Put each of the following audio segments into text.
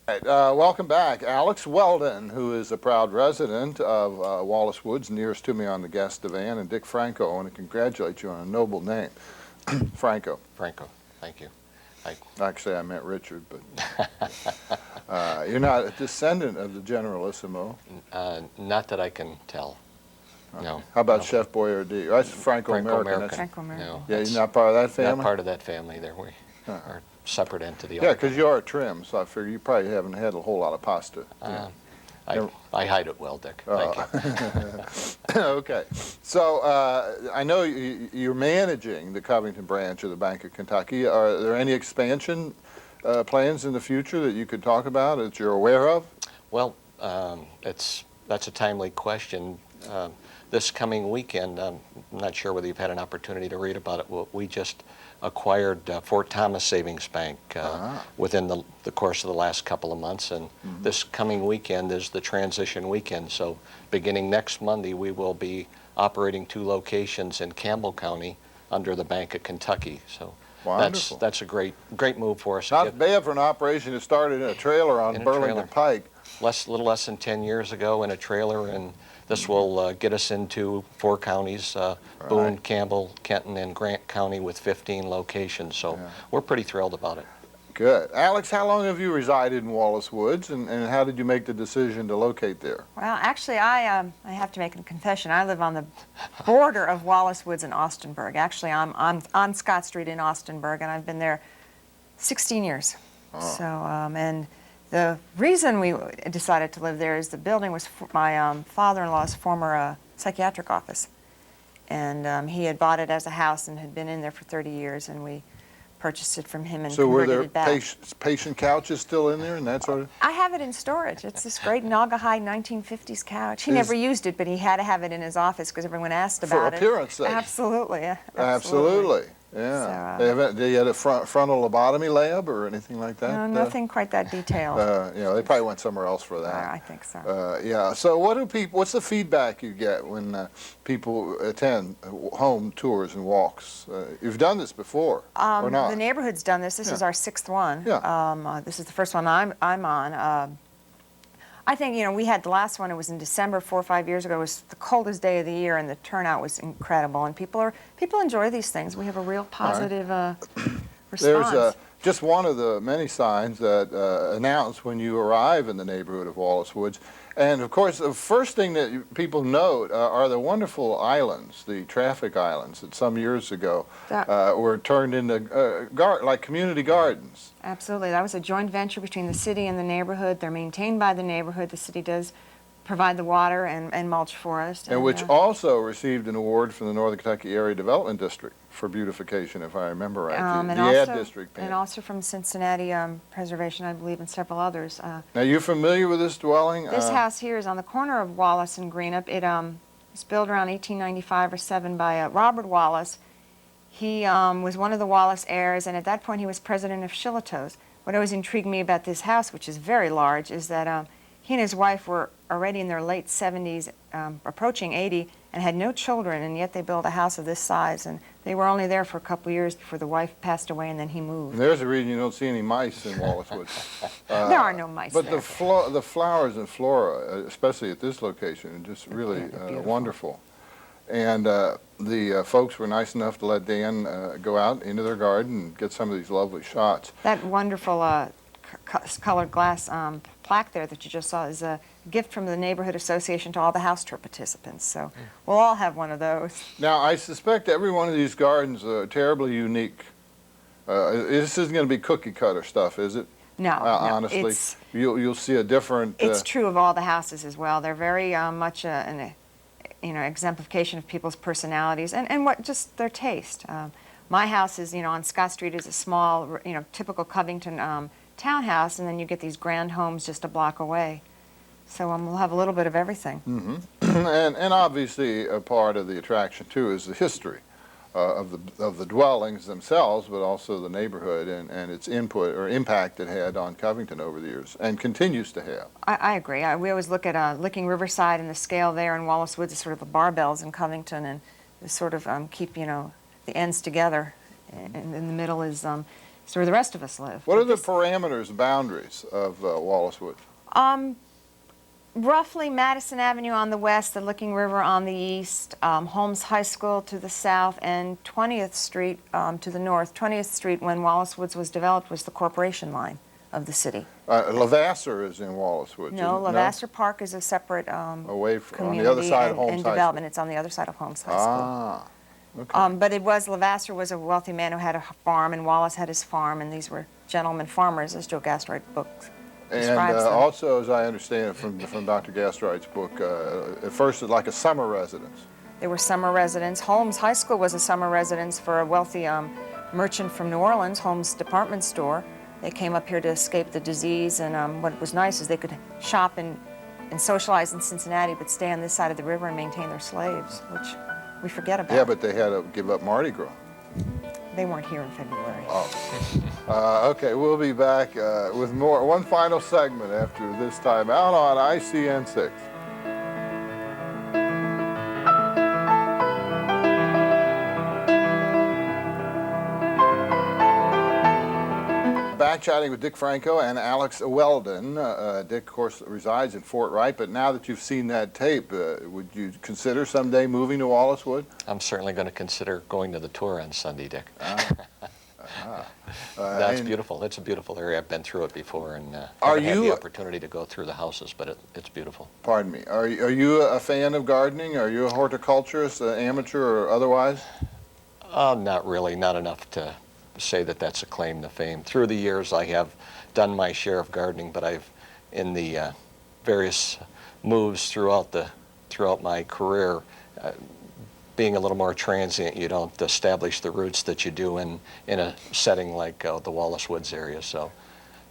Right, welcome back. Alex Weldon, who is a proud resident of Wallace Woods, nearest to me on the guest divan, and Dick Franco. I want to congratulate you on a noble name, Franco. Franco, thank you. Actually, I meant Richard, but you're not a descendant of the Generalissimo. Not that I can tell. No. How about no. Chef Boyardee? That's Franco-American. Franco-American. No, yeah, you're not part of that family? Not part of that family. There we are separate entity. Yeah, because you are trim, so I figure you probably haven't had a whole lot of pasta. I hide it well, Dick. Thank you. Okay. So I know you're managing the Covington branch of the Bank of Kentucky. Are there any expansion plans in the future that you could talk about that you're aware of? Well, that's a timely question. This coming weekend, I'm not sure whether you've had an opportunity to read about it. We just acquired Fort Thomas Savings Bank within the course of the last couple of months, and this coming weekend is the transition weekend. So beginning next Monday, we will be operating 2 locations in Campbell County under the Bank of Kentucky. So that's a great move for us. Not bad for an operation that started in a trailer on Burlington Pike. Little less than 10 years ago in a trailer, and this will get us into 4 counties, Boone, Campbell, Kenton, and Grant County with 15 locations. So we're pretty thrilled about it. Good. Alex, how long have you resided in Wallace Woods, and how did you make the decision to locate there? Well, actually, I have to make a confession. I live on the border of Wallace Woods and Austinburg. Actually, I'm on Scott Street in Austinburg, and I've been there 16 years. So, and the reason we decided to live there is the building was my father-in-law's former psychiatric office. And he had bought it as a house and had been in there for 30 years, and we purchased it from him and converted it back. So were there patient couches still in there and that sort of? I have it in storage. It's this great Naugahyde 1950s couch. He never used it, but he had to have it in his office because everyone asked about it. For appearance sake. Absolutely, yeah. Absolutely. Yeah. Did you have a frontal lobotomy lab or anything like that? No, nothing quite that detailed. They probably went somewhere else for that. I think so. Yeah. So what's the feedback you get when people attend home tours and walks? You've done this before, or not? The neighborhood's done this. This is our 6th one. Yeah. This is the first one I'm on. I think, we had the last one, it was in December 4 or 5 years ago. It was the coldest day of the year, and the turnout was incredible. And people enjoy these things. We have a real positive response. There's just one of the many signs that announce when you arrive in the neighborhood of Wallace Woods. And, of course, the first thing that people note are the wonderful islands, the traffic islands that some years ago were turned into like community gardens. Absolutely. That was a joint venture between the city and the neighborhood. They're maintained by the neighborhood. The city does provide the water and mulch for us. And which also received an award from the Northern Kentucky Area Development District for beautification, if I remember right. The Ad District. And also from Cincinnati Preservation, I believe, and several others. Now, you familiar with this dwelling? This house here is on the corner of Wallace and Greenup. It was built around 1895 or 7 by Robert Wallace. He was one of the Wallace heirs, and at that point he was president of Shillitoe's. What always intrigued me about this house, which is very large, is that he and his wife were already in their late 70s, approaching 80, and had no children, and yet they built a house of this size. And they were only there for a couple of years before the wife passed away, and then he moved. And there's a reason you don't see any mice in Wallace Woods. There are no mice but there. But the flowers and flora, especially at this location, are just really wonderful. And the folks were nice enough to let Dan go out into their garden and get some of these lovely shots. That wonderful colored glass plaque there that you just saw is a gift from the Neighborhood Association to all the house tour participants. So we'll all have one of those. Now, I suspect every one of these gardens are terribly unique. This isn't going to be cookie cutter stuff, is it? No, honestly, you'll see a different. It's true of all the houses as well. They're very much an exemplification of people's personalities and what just their taste. My house is, on Scott Street is a small, typical Covington townhouse, and then you get these grand homes just a block away. So we'll have a little bit of everything. And obviously a part of the attraction too is the history of the dwellings themselves, but also the neighborhood and its input or impact it had on Covington over the years and continues to have. I agree. We always look at Licking Riverside and the scale there, and Wallace Woods is sort of the barbells in Covington, and sort of keep the ends together. And in the middle is It's where the rest of us live. What But are the this- parameters, boundaries of Wallace Woods? Roughly Madison Avenue on the west, the Licking River on the east, Holmes High School to the south, and 20th Street to the north. 20th Street, when Wallace Woods was developed, was the corporation line of the city. Levasseur is in Wallace Woods. No, isn't it? Levasseur Park is a separate Away from, on community the other side of and Holmes High development. School. It's on the other side of Holmes High School. Ah, okay. But it was, Levasseur was a wealthy man who had a farm, and Wallace had his farm, and these were gentlemen farmers, as Joe Gastroid book And describes them. also, as I understand it from Dr. Gastroid's book, at first it's like a summer residence. They were summer residents. Holmes High School was a summer residence for a wealthy merchant from New Orleans, Holmes Department Store. They came up here to escape the disease, and what was nice is they could shop and socialize in Cincinnati, but stay on this side of the river and maintain their slaves, which we forget about. Yeah, but they had to give up Mardi Gras. They weren't here in February. Oh. Okay, we'll be back with more. One final segment after this time out on ICN 6. Back chatting with Dick Franco and Alex Weldon. Dick, of course, resides in Fort Wright, but now that you've seen that tape, would you consider someday moving to Wallace Woods? I'm certainly going to consider going to the tour on Sunday, Dick. That's and beautiful. It's a beautiful area. I've been through it before, and Are haven't had you- the opportunity to go through the houses, but it's beautiful. Pardon me. Are you a fan of gardening? Are you a horticulturist, amateur or otherwise? Not really, not enough to say that that's a claim to fame. Through the years, I have done my share of gardening, but I've, in the various moves throughout my career, being a little more transient, you don't establish the roots that you do in a setting like the Wallace Woods area. So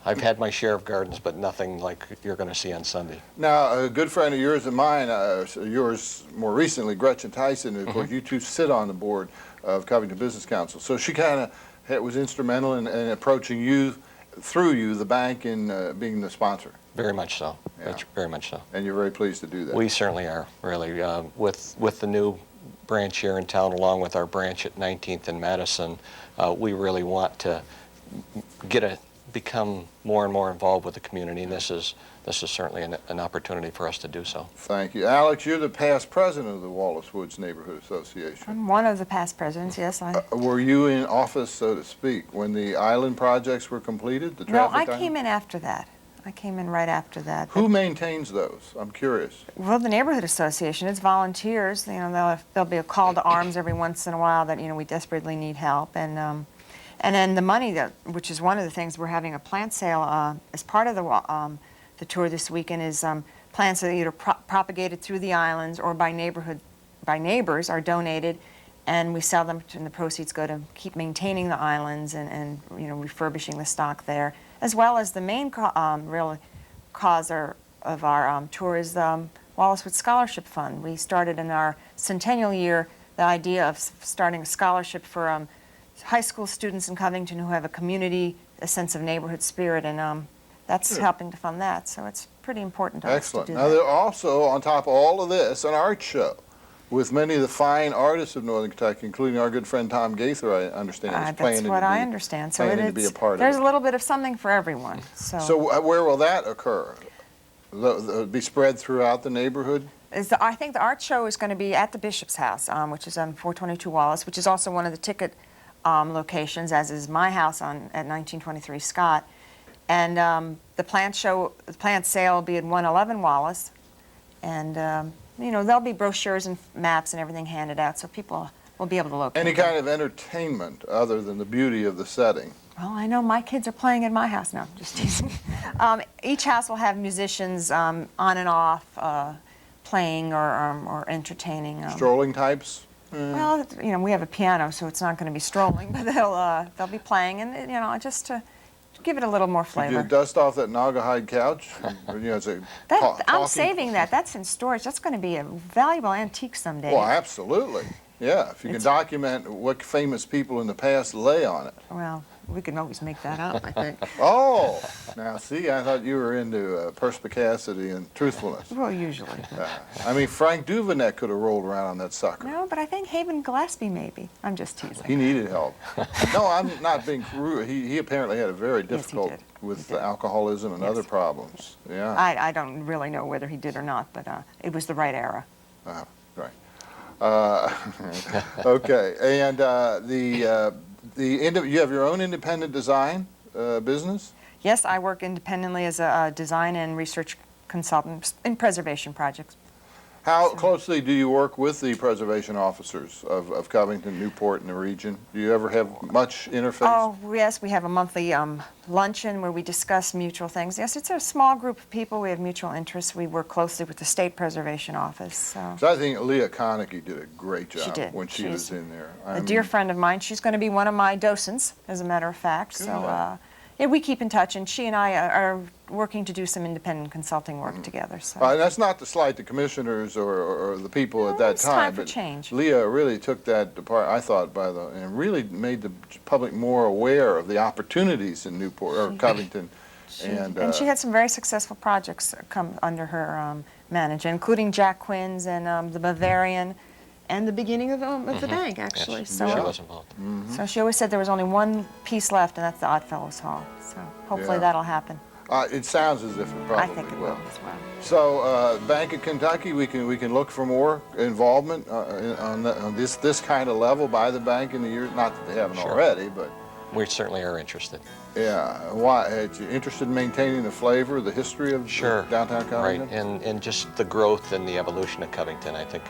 I've had my share of gardens, but nothing like you're going to see on Sunday. Now, a good friend of yours and mine, yours more recently, Gretchen Tyson, of course, you two sit on the board of Covington Business Council. So she kind of was instrumental in approaching you, through you, the bank, in being the sponsor. Very much so. Yeah. Very much so. And you're very pleased to do that. We certainly are, really. With the new branch here in town, along with our branch at 19th and Madison, we really want to become more and more involved with the community, and this is certainly an opportunity for us to do so. Thank you. Alex, you're the past president of the Wallace Woods Neighborhood Association. I'm one of the past presidents, yes. Were you in office, so to speak, when the island projects were completed, the No, traffic I island? came in after that. I came in right after that. Who maintains those? I'm curious. Well, the neighborhood association, it's volunteers. You know, there'll be a call to arms every once in a while that, you know, we desperately need help. And then the money, which is one of the things, we're having a plant sale as part of the tour this weekend, is plants that are either propagated through the islands or by neighbors are donated, and we sell them, and the proceeds go to keep maintaining the islands and you know, refurbishing the stock there, as well as the main real cause of our tour is the Wallace Woods Scholarship Fund. We started in our centennial year the idea of starting a scholarship for high school students in Covington who have a community, a sense of neighborhood spirit, and that's helping to fund that. So it's pretty important to us to Excellent. do Now, that. there also, on top of all of this, an art show with many of the fine artists of Northern Kentucky, including our good friend Tom Gaither, I understand, is That's what I understand. So planning to be a part of there's it. a little bit of something for everyone. So where will that occur? Be spread throughout the neighborhood? I think the art show is going to be at the Bishop's House, which is on 422 Wallace, which is also one of the ticket locations, as is my house at 1923 Scott. And the plant sale will be at 111 Wallace, and you know, there'll be brochures and maps and everything handed out, so people will be able to locate Any them. kind of entertainment other than the beauty of the setting? Well, I know my kids are playing in my house now. Just teasing. Each house will have musicians on and off playing or entertaining. Strolling types? Well, you know, we have a piano, so it's not going to be strolling, but they'll be playing, and you know, just to give it a little more Did flavor. you dust off that naugahyde couch? Or, you know, it's a I'm talking- saving that. That's in storage. That's going to be a valuable antique someday. Well, absolutely. Yeah, if you can document what famous people in the past lay on it. Well, we can always make that up, I think. Oh, now see, I thought you were into perspicacity and truthfulness. Well, usually. I mean, Frank Duvenet could have rolled around on that sucker. No, but I think Haven Gillespie maybe. I'm just He teasing. needed help. No, I'm not being rude. He apparently had a very Yes, he difficult did. with He did. alcoholism and Yes. other problems. Yeah. I don't really know whether he did or not, but it was the right era. Right. Okay, and you have your own independent design business? Yes, I work independently as a design and research consultant in preservation projects. How closely do you work with the preservation officers of Covington, Newport, and the region? Do you ever have much interface? Oh, yes, we have a monthly luncheon where we discuss mutual things. Yes, it's a small group of people. We have mutual interests. We work closely with the State Preservation Office. So. So I think Leah Konecki did a great job did. when she was in there. A dear friend of mine. She's going to be one of my docents, as a matter of fact. Good. So, yeah, we keep in touch, and she and I are working to do some independent consulting work together. So. That's not to slight the commissioners or the people at that It's time. time for but change. Leah really took that apart, I thought, and really made the public more aware of the opportunities in Newport or Covington. And she had some very successful projects come under her management, including Jack Quinn's and the Bavarian, and the beginning of the bank, actually. Yes, So, she was involved. so she always said there was only one piece left, and that's the Oddfellows Hall. So hopefully Yeah. that'll happen. It sounds as if it probably I think it will as well. So, Bank of Kentucky, we can look for more involvement on this kind of level by the bank in the years. Not that they haven't Sure. already, but We certainly are interested. yeah. Why? Are you interested in maintaining the flavor, the history of Sure. downtown Covington? Right, and just the growth and the evolution of Covington. I think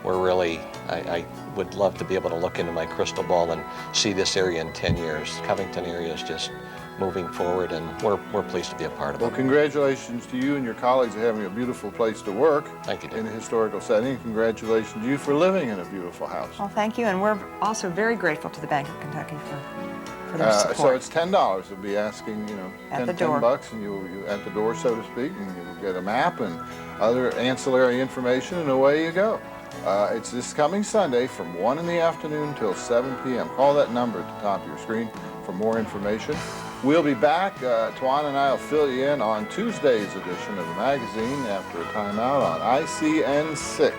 we're really, I would love to be able to look into my crystal ball and see this area in 10 years. Covington area is just moving forward, and we're pleased to be a part of Well, it. congratulations to you and your colleagues for having a beautiful place to work Thank you, in Dick. a historical setting. Congratulations to you for living in a beautiful house. Well, thank you, and we're also very grateful to the Bank of Kentucky for their support. So it's $10. They'll be asking, At 10, the door. $10, and you at the door, so to speak, and you'll get a map and other ancillary information, and away you go. It's this coming Sunday from 1 in the afternoon till 7 p.m. Call that number at the top of your screen for more information. We'll be back. Tuan and I will fill you in on Tuesday's edition of the magazine after a timeout on ICN 6.